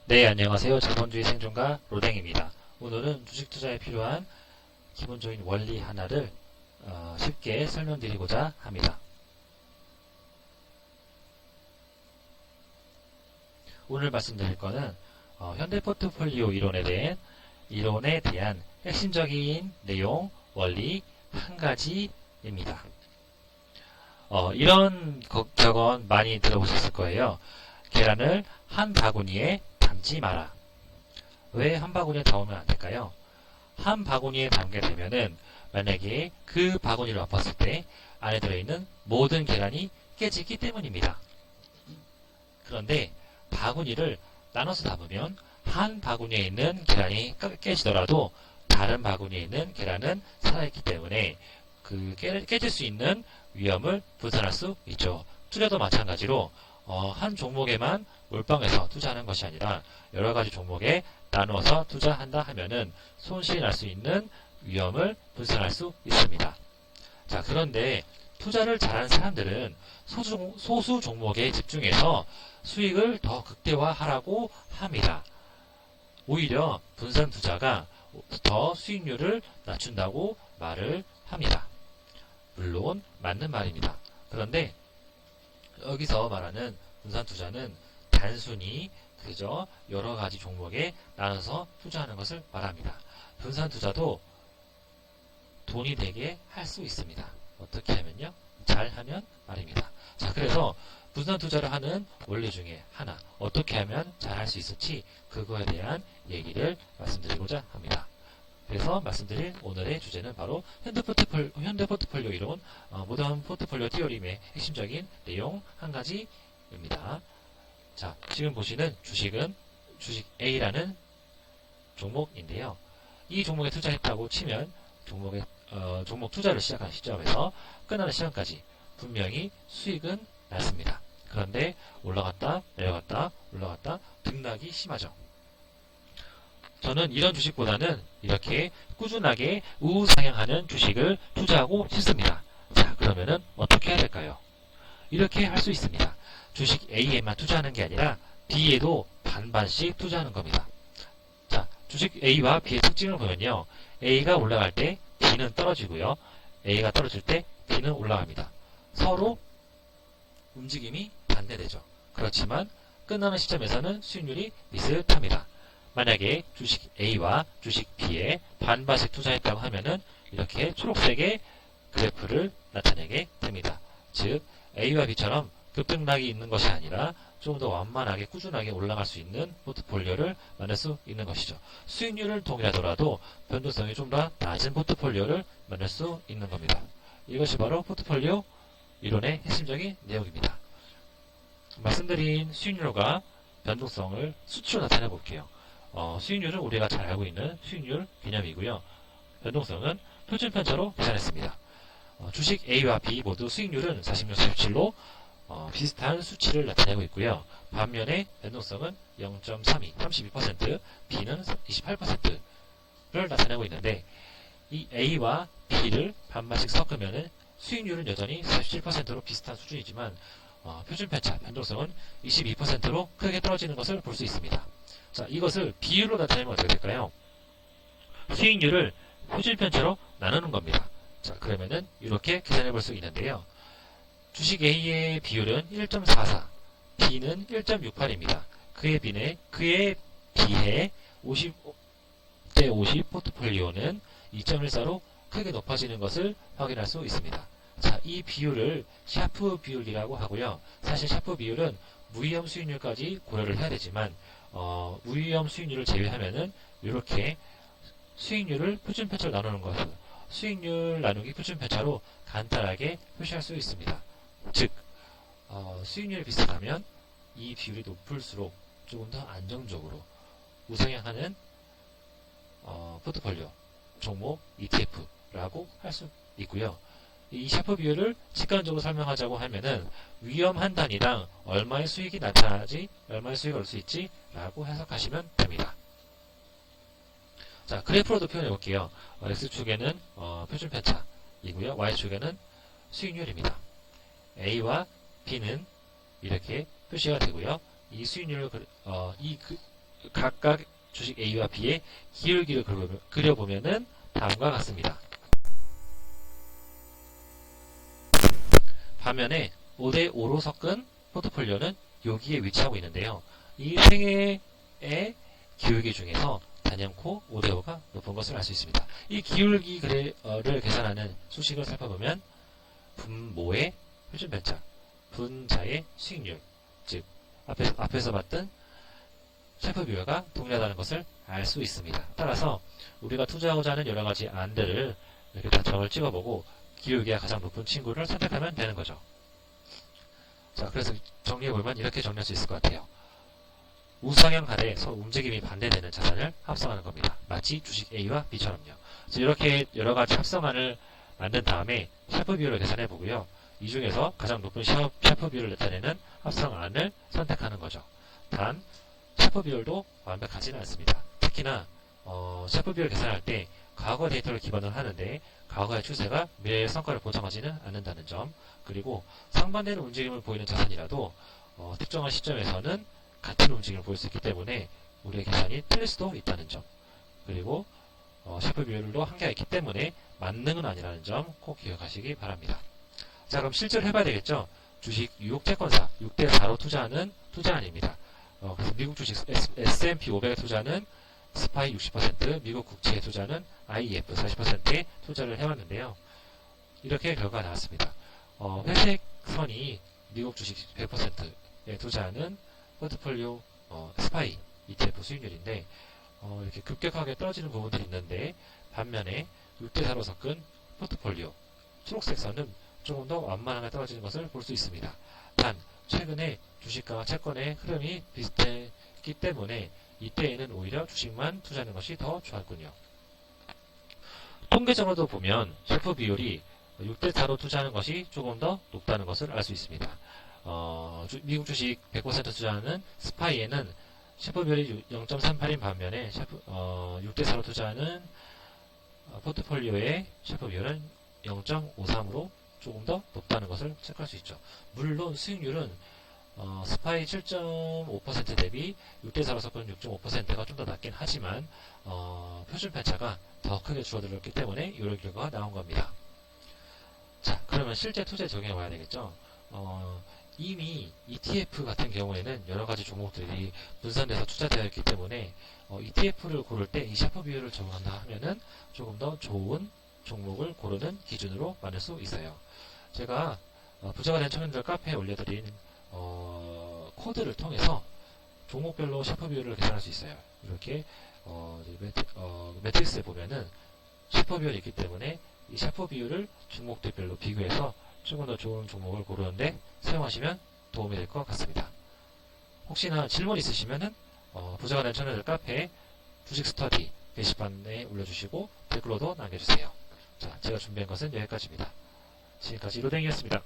네, 안녕하세요. 자본주의 생존가 로댕입니다. 오늘은 주식 투자에 필요한 기본적인 원리 하나를 쉽게 설명드리고자 합니다. 오늘 말씀드릴 거는 현대 포트폴리오 이론에 대한 핵심적인 내용, 원리 한 가지입니다. 이런 격언 많이 들어보셨을 거예요. 계란을 한 바구니에 담지 마라. 왜 한 바구니에 담으면 안 될까요? 한 바구니에 담게 되면은 만약에 그 바구니를 엎었을 때 안에 들어있는 모든 계란이 깨지기 때문입니다. 그런데 바구니를 나눠서 담으면 한 바구니에 있는 계란이 깨지더라도 다른 바구니에 있는 계란은 살아있기 때문에 그 깨질 수 있는 위험을 분산할 수 있죠. 투자도 마찬가지로 한 종목에만 몰빵해서 투자하는 것이 아니라 여러 가지 종목에 나누어서 투자한다 하면은 손실이 날 수 있는 위험을 분산할 수 있습니다. 자, 그런데 투자를 잘하는 사람들은 소수 종목에 집중해서 수익을 더 극대화하라고 합니다. 오히려 분산 투자가 더 수익률을 낮춘다고 말을 합니다. 물론 맞는 말입니다. 그런데 여기서 말하는 분산 투자는 단순히 그저 여러 가지 종목에 나눠서 투자하는 것을 말합니다. 분산 투자도 돈이 되게 할 수 있습니다. 어떻게 하면요? 잘하면 말입니다. 자, 그래서 분산 투자를 하는 원리 중에 하나, 어떻게 하면 잘할 수 있을지 그거에 대한 얘기를 말씀드리고자 합니다. 그래서 말씀드릴 오늘의 주제는 바로 현대 포트폴리오 이론, 모던 포트폴리오 티어림의 핵심적인 내용 한 가지입니다. 자, 지금 보시는 주식은 주식 A라는 종목인데요. 이 종목에 투자했다고 치면 종목 투자를 시작한 시점에서 끝나는 시간까지 분명히 수익은 났습니다. 그런데 올라갔다 내려갔다 올라갔다 등락이 심하죠. 저는 이런 주식보다는 이렇게 꾸준하게 우상향하는 주식을 투자하고 싶습니다. 자, 그러면은 어떻게 해야 될까요? 이렇게 할 수 있습니다. 주식 A에만 투자하는 게 아니라 B에도 반반씩 투자하는 겁니다. 자, 주식 A와 B의 특징을 보면요. A가 올라갈 때 B는 떨어지고요. A가 떨어질 때 B는 올라갑니다. 서로 움직임이 반대되죠. 그렇지만 끝나는 시점에서는 수익률이 비슷합니다. 만약에 주식 A와 주식 B에 반반씩 투자했다고 하면은 이렇게 초록색의 그래프를 나타내게 됩니다. 즉 A와 B처럼 급등락이 있는 것이 아니라 좀 더 완만하게 꾸준하게 올라갈 수 있는 포트폴리오를 만들 수 있는 것이죠. 수익률을 동일하더라도 변동성이 좀 더 낮은 포트폴리오를 만들 수 있는 겁니다. 이것이 바로 포트폴리오 이론의 핵심적인 내용입니다. 말씀드린 수익률과 변동성을 수치로 나타내 볼게요. 수익률은 우리가 잘 알고 있는 수익률 개념이고요. 변동성은 표준편차로 계산했습니다. 주식 A와 B 모두 수익률은 46, 47로 비슷한 수치를 나타내고 있고요. 반면에 변동성은 0.32, 32%, B는 28%를 나타내고 있는데 이 A와 B를 반반씩 섞으면 수익률은 여전히 47%로 비슷한 수준이지만 표준편차, 변동성은 22%로 크게 떨어지는 것을 볼 수 있습니다. 자, 이것을 비율로 나타내면 어떻게 될까요? 수익률을 표준편차로 나누는 겁니다. 자, 그러면은 이렇게 계산해 볼 수 있는데요. 주식 A의 비율은 1.44, B는 1.68입니다. 그에 비해 50대 50 포트폴리오는 2.14로 크게 높아지는 것을 확인할 수 있습니다. 자, 이 비율을 샤프 비율이라고 하고요. 사실 샤프 비율은 무위험 수익률까지 고려를 해야 되지만 무위험 수익률을 제외하면은 이렇게 수익률을 표준편차로 나누는 것을 수익률 나누기 표준편차로 간단하게 표시할 수 있습니다. 즉 수익률이 비슷하면 이 비율이 높을수록 조금 더 안정적으로 우상향하는 포트폴리오 종목 ETF라고 할 수 있고요. 이 샤프 비율을 직관적으로 설명하자고 하면은 위험 한 단위당 얼마의 수익이 나타나지, 얼마의 수익을 얻을 수 있지 라고 해석하시면 됩니다. 자, 그래프로도 표현해 볼게요. X축에는 표준편차이고요. Y축에는 수익률입니다. A와 B는 이렇게 표시가 되고요. 이 수익률을 각각 주식 A와 B의 기울기를 그려보면은 다음과 같습니다. 반면에 5대5로 섞은 포트폴리오는 여기에 위치하고 있는데요. 이 세 개의 기울기 중에서 단연코 5대5가 높은 것을 알 수 있습니다. 이 기울기를 계산하는 수식을 살펴보면 분모의 표준변차, 분자의 수익률, 즉 앞에서 봤던 셰프 비율과 동일하다는 것을 알 수 있습니다. 따라서 우리가 투자하고자 하는 여러 가지 안들을 이렇게 다 점을 찍어보고 기울기가 가장 높은 친구를 선택하면 되는 거죠. 자, 그래서 정리해보면 이렇게 정리할 수 있을 것 같아요. 우상향 하에 서로 움직임이 반대되는 자산을 합성하는 겁니다. 마치 주식 A와 B처럼요. 그래서 이렇게 여러 가지 합성안을 만든 다음에 샤프 비율을 계산해 보고요. 이 중에서 가장 높은 샤프 비율을 나타내는 합성안을 선택하는 거죠. 단 샤프 비율도 완벽하지는 않습니다. 특히나 샤프 비율 계산할 때 과거 데이터를 기반으로 하는데 과거의 추세가 미래의 성과를 보장하지는 않는다는 점, 그리고 상반되는 움직임을 보이는 자산이라도 특정한 시점에서는 같은 움직임을 보일 수 있기 때문에 우리의 계산이 틀릴 수도 있다는 점, 그리고 샤프 비율도 한계가 있기 때문에 만능은 아니라는 점 꼭 기억하시기 바랍니다. 자, 그럼 실제로 해봐야 되겠죠? 주식 유혹채권사 6대4로 투자하는 투자안입니다. 그래서 미국 주식 S&P 500에 투자는 스파이 60%, 미국 국채에 투자는 IEF 40%에 투자를 해왔는데요. 이렇게 결과가 나왔습니다. 회색 선이 미국 주식 100%에 투자하는 포트폴리오 스파이 ETF 수익률인데 이렇게 급격하게 떨어지는 부분들이 있는데 반면에 6대4로 섞은 포트폴리오 초록색 선은 조금 더 완만하게 떨어지는 것을 볼 수 있습니다. 단 최근에 주식과 채권의 흐름이 비슷했기 때문에 이때에는 오히려 주식만 투자하는 것이 더 좋았군요. 통계적으로도 보면 셰프 비율이 6대4로 투자하는 것이 조금 더 높다는 것을 알 수 있습니다. 미국 주식 100% 투자하는 스파이에는 셰프 비율이 0.38인 반면에 6대4로 투자하는 포트폴리오의 셰프 비율은 0.53으로 조금 더 높다는 것을 체크할 수 있죠. 물론 수익률은 스파이 7.5% 대비 6대4로 섞은 6.5%가 좀 더 낮긴 하지만 표준 편차가 더 크게 줄어들었기 때문에 이런 결과가 나온 겁니다. 자, 그러면 실제 투자에 적용해 봐야 되겠죠. 이미 ETF 같은 경우에는 여러 가지 종목들이 분산돼서 투자되어 있기 때문에 ETF를 고를 때 이 샤프 비율을 적용한다 하면은 조금 더 좋은 종목을 고르는 기준으로 만들 수 있어요. 제가 부자가 된 청년들 카페에 올려드린 코드를 통해서 종목별로 샤프 비율을 계산할 수 있어요. 이렇게 매트릭스에 보면은 샤프 비율이 있기 때문에 이 샤프 비율을 종목들별로 비교해서 조금 더 좋은 종목을 고르는데 사용하시면 도움이 될 것 같습니다. 혹시나 질문 있으시면은 부자가 된 청년들 카페 주식 스터디 게시판에 올려주시고 댓글로도 남겨주세요. 자, 제가 준비한 것은 여기까지입니다. 지금까지 로댕이었습니다.